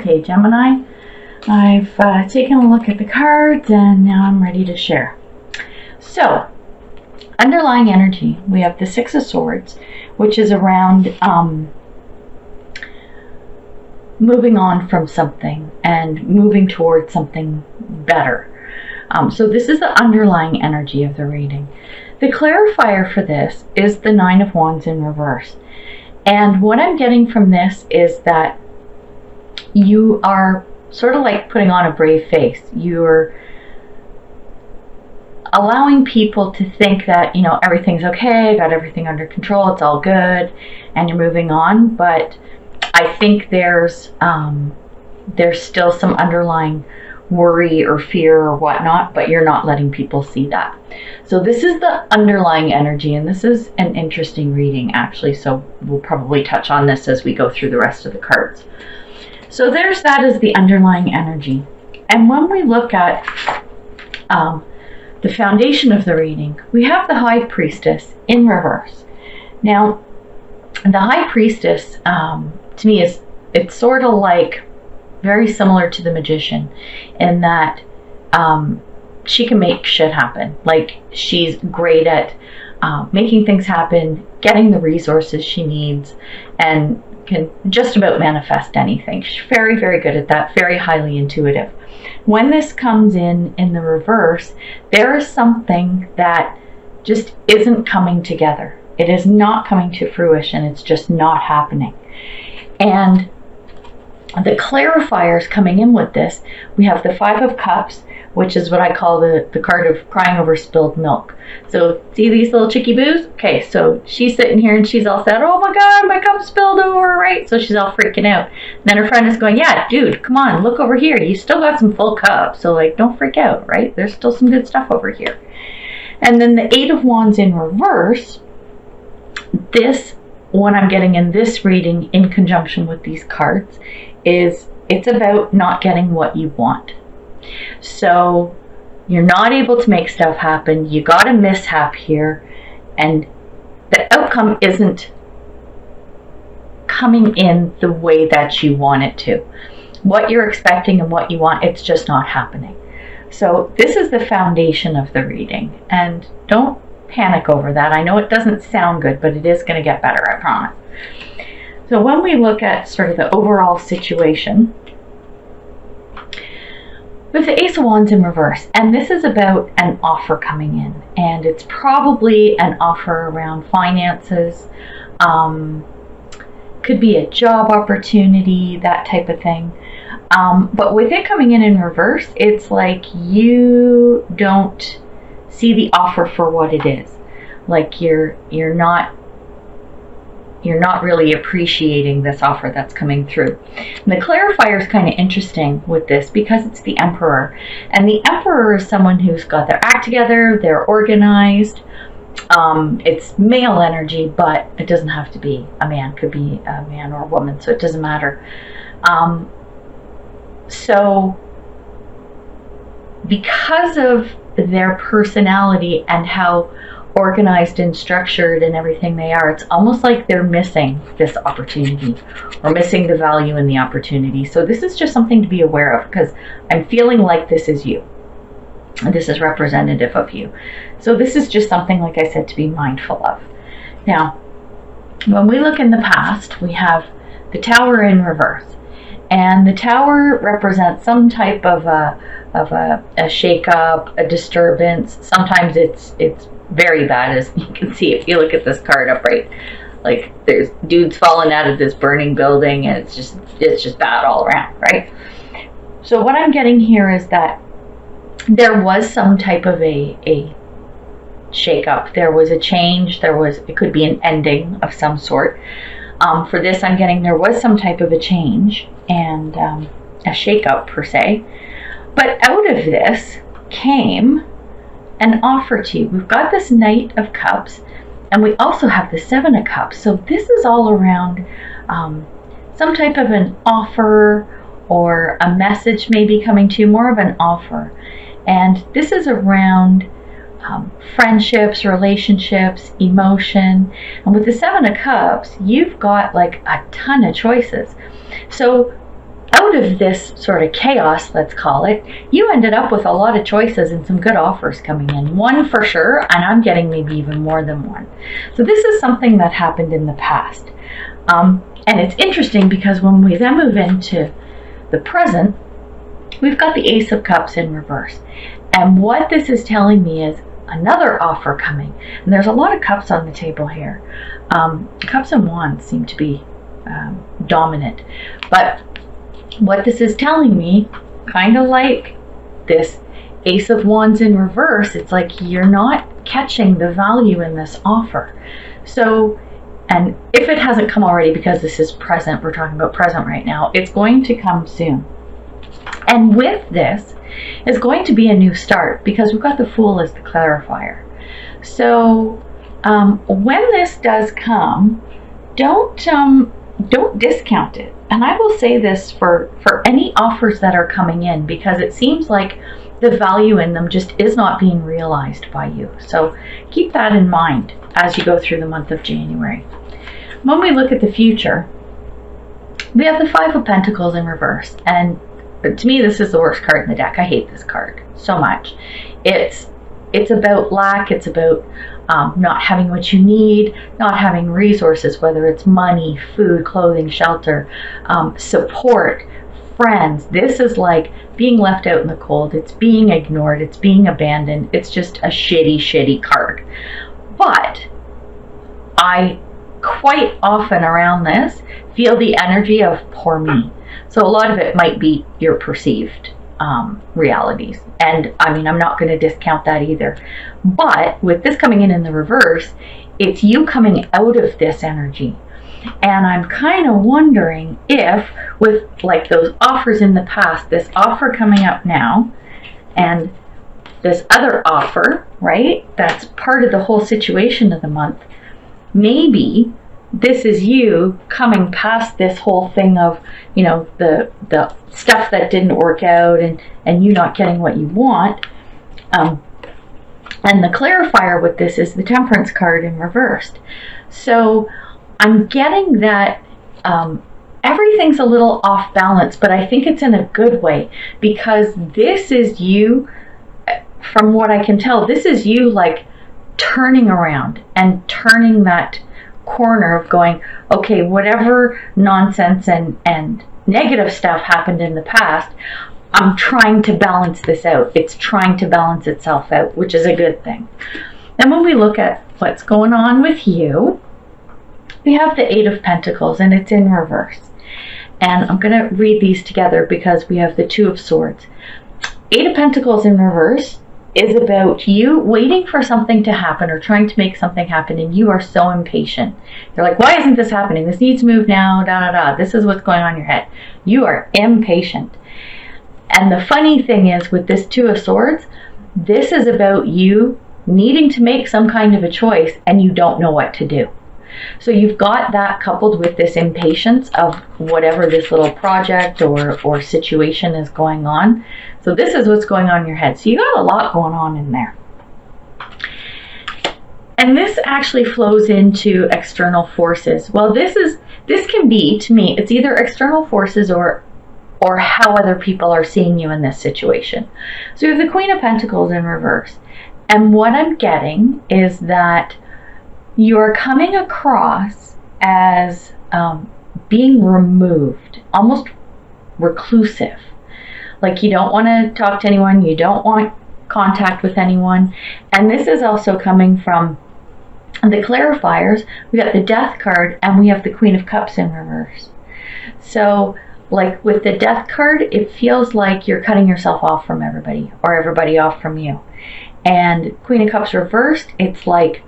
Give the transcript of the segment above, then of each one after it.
Okay, Gemini, I've taken a look at the cards and now I'm ready to share. So, underlying energy, we have the Six of Swords, which is around moving on from something and moving towards something better. So this is the underlying energy of the reading. The clarifier for this is the Nine of Wands in reverse. And what I'm getting from this is that you are sort of like putting on a brave face. You're allowing people to think that, everything's okay, got everything under control, it's all good, and you're moving on. But I think there's still some underlying worry or fear or whatnot, but you're not letting people see that. So this is the underlying energy, and this is an interesting reading actually, so we'll probably touch on this as we go through the rest of the cards. So there's that as the underlying energy. And when we look at the foundation of the reading, we have the High Priestess in reverse. Now, the High Priestess, to me, it's sort of like very similar to the Magician in that she can make shit happen. Like, she's great at making things happen, getting the resources she needs, and can just about manifest anything. She's very, very good at that, very highly intuitive. When this comes in the reverse, there is something that just isn't coming together. It is not coming to fruition. It's just not happening. And the clarifiers coming in with this, we have the Five of Cups, which is what I call the card of crying over spilled milk. So see these little chicky boos? Okay, so she's sitting here and she's all sad, oh my God, my cup spilled over, right? So she's all freaking out. And then her friend is going, yeah, dude, come on, look over here. You still got some full cups. So like, don't freak out, right? There's still some good stuff over here. And then the Eight of Wands in reverse, this, what I'm getting in this reading in conjunction with these cards, is it's about not getting what you want. So you're not able to make stuff happen. You got a mishap here, and the outcome isn't coming in the way that you want it to. What you're expecting and what you want, it's just not happening. So this is the foundation of the reading, and don't panic over that. I know it doesn't sound good, but it is going to get better, I promise. So when we look at sort of the overall situation, with the Ace of Wands in reverse, and this is about an offer coming in, and it's probably an offer around finances, could be a job opportunity, that type of thing. But with it coming in reverse, it's like you don't see the offer for what it is. Like you're not really appreciating this offer that's coming through. And the clarifier is kind of interesting with this because it's the Emperor. And the Emperor is someone who's got their act together, they're organized. It's male energy, but it doesn't have to be a man. It could be a man or a woman, so it doesn't matter. So because of their personality and how organized and structured and everything they are, it's almost like they're missing this opportunity or missing the value in the opportunity. So this is just something to be aware of, because I'm feeling like this is you. This is representative of you. So this is just something, like I said, to be mindful of. Now, when we look in the past, we have the Tower in reverse. And the Tower represents some type of a shake-up, a disturbance. Sometimes it's very bad, as you can see if you look at this card upright. Like, there's dudes falling out of this burning building, and it's just bad all around, right? So what I'm getting here is that there was some type of a shake-up. There was a change. It could be an ending of some sort. For this, I'm getting there was some type of a change and a shake-up per se. But out of this came an offer to you. We've got this Knight of Cups, and we also have the Seven of Cups. So this is all around some type of an offer or a message maybe coming to you, more of an offer. And this is around friendships, relationships, emotion. And with the Seven of Cups, you've got like a ton of choices. So out of this sort of chaos, let's call it, you ended up with a lot of choices and some good offers coming in. One for sure, and I'm getting maybe even more than one. So this is something that happened in the past. And it's interesting because when we then move into the present, we've got the Ace of Cups in reverse. And what this is telling me is another offer coming. And there's a lot of cups on the table here. Cups and wands seem to be dominant. But what this is telling me, kind of like this Ace of Wands in reverse, it's like you're not catching the value in this offer. So, and if it hasn't come already, because this is present, we're talking about present right now, it's going to come soon. And with this is going to be a new start, because we've got the Fool as the clarifier. So when this does come, don't discount it. And I will say this for any offers that are coming in, because it seems like the value in them just is not being realized by you. So keep that in mind as you go through the month of January. When we look at the future, we have the Five of Pentacles in reverse. And to me, this is the worst card in the deck. I hate this card so much. It's about lack. It's about not having what you need, not having resources, whether it's money, food, clothing, shelter, support, friends. This is like being left out in the cold. It's being ignored. It's being abandoned. It's just a shitty, shitty card. But I quite often around this feel the energy of poor me. So a lot of it might be your perceived realities. And I mean, I'm not going to discount that either. But with this coming in the reverse, it's you coming out of this energy. And I'm kind of wondering if, with like those offers in the past, this offer coming up now, and this other offer, right, that's part of the whole situation of the month, maybe this is you coming past this whole thing of, you know, the stuff that didn't work out and you not getting what you want. And the clarifier with this is the Temperance card in reversed. So I'm getting that everything's a little off balance, but I think it's in a good way, because this is you, from what I can tell, this is you like turning around and turning that corner of going, okay, whatever nonsense and negative stuff happened in the past, I'm trying to balance this out. It's trying to balance itself out, which is a good thing. Then when we look at what's going on with you, we have the Eight of Pentacles, and it's in reverse. And I'm going to read these together because we have the Two of Swords. Eight of Pentacles in reverse is about you waiting for something to happen or trying to make something happen, and you are so impatient. You're like, why isn't this happening? This needs to move now, da da da. This is what's going on in your head. You are impatient. And the funny thing is, with this Two of Swords, this is about you needing to make some kind of a choice and you don't know what to do. So you've got that coupled with this impatience of whatever this little project or situation is going on. So this is what's going on in your head. So you got a lot going on in there. And this actually flows into external forces. Well, this can be, to me, it's either external forces or how other people are seeing you in this situation. So you have the Queen of Pentacles in reverse. And what I'm getting is that you're coming across as being removed, almost reclusive. Like you don't want to talk to anyone, you don't want contact with anyone. And this is also coming from the clarifiers. We got the Death card and we have the Queen of Cups in reverse. So like with the Death card, it feels like you're cutting yourself off from everybody or everybody off from you. And Queen of Cups reversed, it's like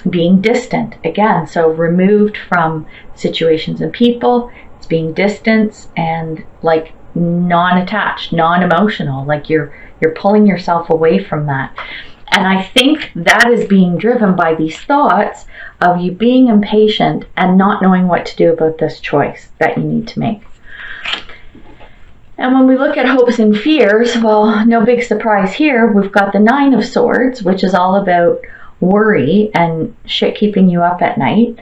being distant again, so removed from situations and people. It's being distant and like non-attached, non-emotional, like you're pulling yourself away from that. And I think that is being driven by these thoughts of you being impatient and not knowing what to do about this choice that you need to make. And when we look at hopes and fears, well, no big surprise here. We've got the Nine of Swords, which is all about worry and shit keeping you up at night.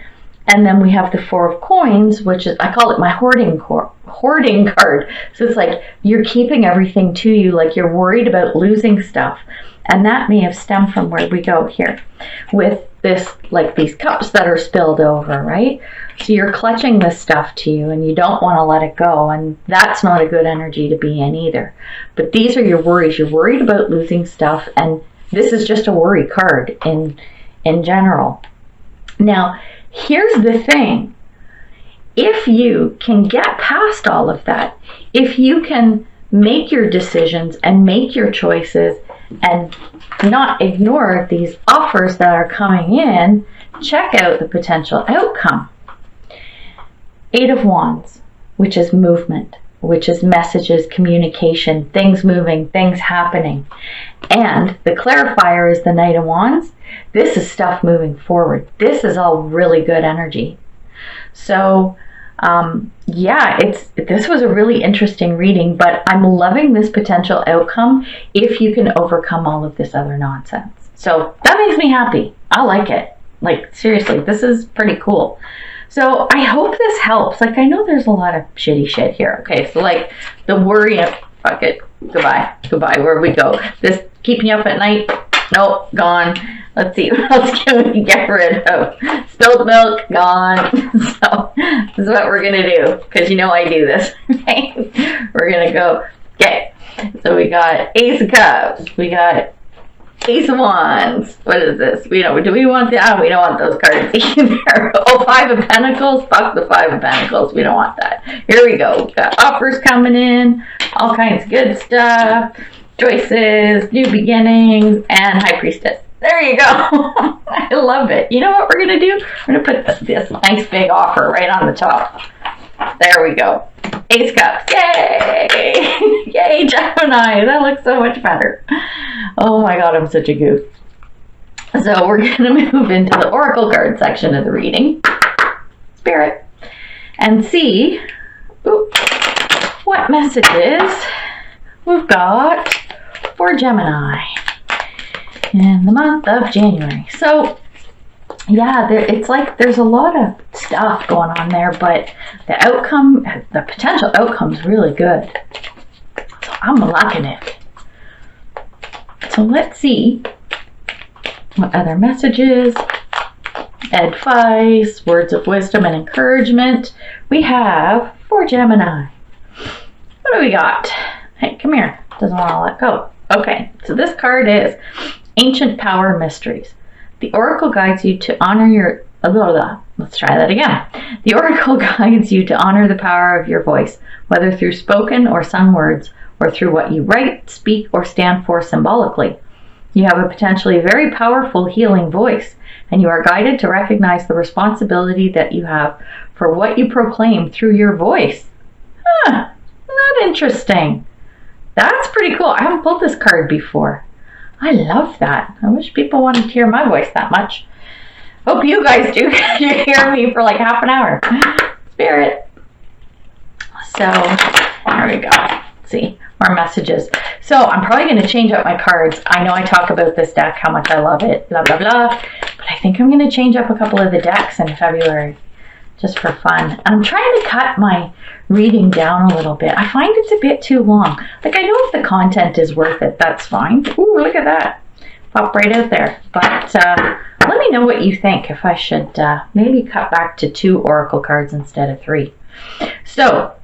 And then we have the Four of Coins, which is, I call it my hoarding card. So it's like you're keeping everything to you, like you're worried about losing stuff. And that may have stemmed from where we go here with this, like these cups that are spilled over, right? So you're clutching this stuff to you and you don't want to let it go. And that's not a good energy to be in either. But these are your worries. You're worried about losing stuff. And this is just a worry card in general. Now, here's the thing. If you can get past all of that, if you can make your decisions and make your choices and not ignore these offers that are coming in, check out the potential outcome. Eight of Wands, which is movement, which is messages, communication, things moving, things happening. And the clarifier is the Knight of Wands. This is stuff moving forward. This is all really good energy. So yeah, this was a really interesting reading, but I'm loving this potential outcome if you can overcome all of this other nonsense. So that makes me happy. I like it. Like, seriously, this is pretty cool. So I hope this helps. Like, I know there's a lot of shitty shit here. Okay, so like the worry of, fuck it, goodbye, where we go. This keeping you up at night, nope, gone. Let's see, what else can we get rid of? Spilled milk, gone. So this is what we're going to do, because you know I do this, right? We're going to go, okay. So we got Ace of Cups. We got Ace of Wands. What is this? Do we want that? We don't want those cards either. Oh, Five of Pentacles. Fuck the Five of Pentacles. We don't want that. Here we go. We've got offers coming in. All kinds of good stuff. Choices, new beginnings, and High Priestess. There you go. I love it. You know what we're going to do? We're going to put this nice big offer right on the top. There we go. Ace Cups. Yay! Yay, Gemini. That looks so much better. Oh my God, I'm such a goof. So we're going to move into the Oracle card section of the reading. Spirit. And see what messages we've got for Gemini in the month of January. So yeah, it's like there's a lot of stuff going on there, but the potential outcome's really good. So I'm liking it. So let's see what other messages, advice, words of wisdom and encouragement we have for Gemini. What do we got? Hey, come here. Doesn't want to let go. Okay, so this card is Ancient Power Mysteries. The Oracle guides you to honor your... Let's try that again. The Oracle guides you to honor the power of your voice, whether through spoken or sung words, or through what you write, speak, or stand for symbolically. You have a potentially very powerful healing voice, and you are guided to recognize the responsibility that you have for what you proclaim through your voice. Huh, isn't that interesting? That's pretty cool. I haven't pulled this card before. I love that. I wish people wanted to hear my voice that much. Hope you guys do. You hear me for like half an hour. Spirit. So, there we go. Let's see. More messages. So, I'm probably going to change up my cards. I know I talk about this deck, how much I love it, blah, blah, blah. But I think I'm going to change up a couple of the decks in February, just for fun. And I'm trying to cut my reading down a little bit. I find it's a bit too long. Like, I know if the content is worth it, that's fine. Ooh, look at that. Pop right out there. But let me know what you think, if I should maybe cut back to 2 Oracle cards instead of 3. So,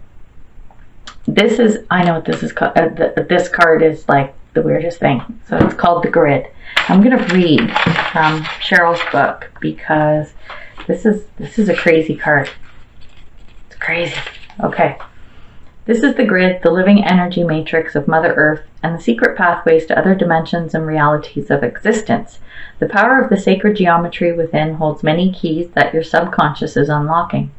this is, I know what this is called. This card is like the weirdest thing. So it's called the Grid. I'm going to read from Cheryl's book because this is a crazy card. It's crazy. Okay. This is the Grid, the living energy matrix of Mother Earth, and the secret pathways to other dimensions and realities of existence. The power of the sacred geometry within holds many keys that your subconscious is unlocking.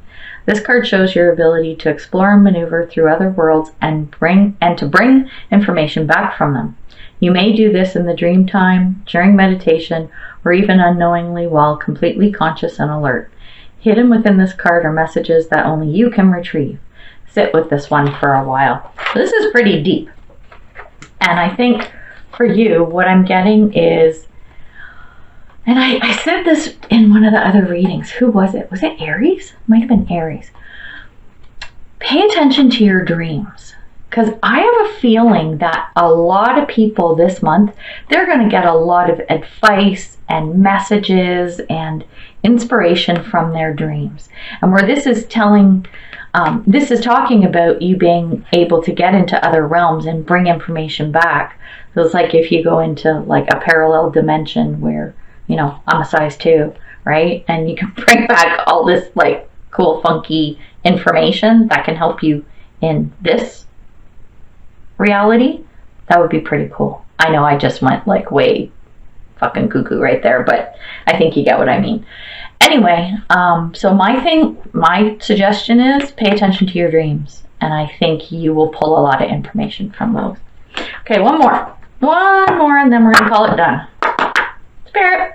This card shows your ability to explore and maneuver through other worlds and to bring information back from them. You may do this in the dream time, during meditation, or even unknowingly while completely conscious and alert. Hidden within this card are messages that only you can retrieve. Sit with this one for a while. This is pretty deep. And I think for you, what I'm getting is And I said this in one of the other readings. Who was it? Was it Aries? Might have been Aries. Pay attention to your dreams. Because I have a feeling that a lot of people this month, they're going to get a lot of advice and messages and inspiration from their dreams. And where this is talking about you being able to get into other realms and bring information back. So it's like if you go into like a parallel dimension where, you know, I'm a size 2, right? And you can bring back all this like cool, funky information that can help you in this reality. That would be pretty cool. I know I just went like way fucking cuckoo right there, but I think you get what I mean. Anyway, so my suggestion is pay attention to your dreams, and I think you will pull a lot of information from those. Okay, one more, and then we're gonna call it done. Spirit.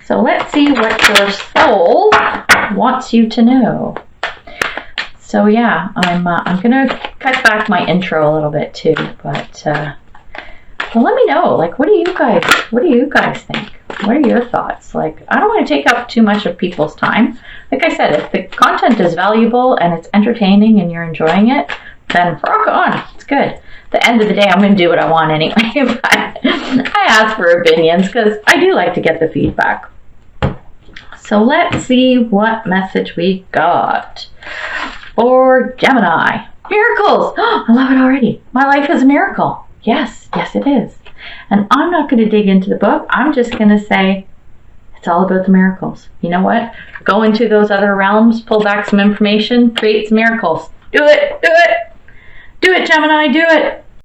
So let's see what your soul wants you to know. So yeah, I'm gonna cut back my intro a little bit too, but well, let me know. Like, what do you guys think? What are your thoughts? Like, I don't want to take up too much of people's time. Like I said, if the content is valuable and it's entertaining and you're enjoying it, then rock on. It's good. At the end of the day, I'm going to do what I want anyway. But I ask for opinions because I do like to get the feedback. So let's see what message we got for Gemini. Miracles. Oh, I love it already. My life is a miracle. Yes, it is. And I'm not going to dig into the book. I'm just going to say it's all about the miracles. You know what? Go into those other realms, pull back some information, create some miracles. Do it. Do it, Gemini. Do it.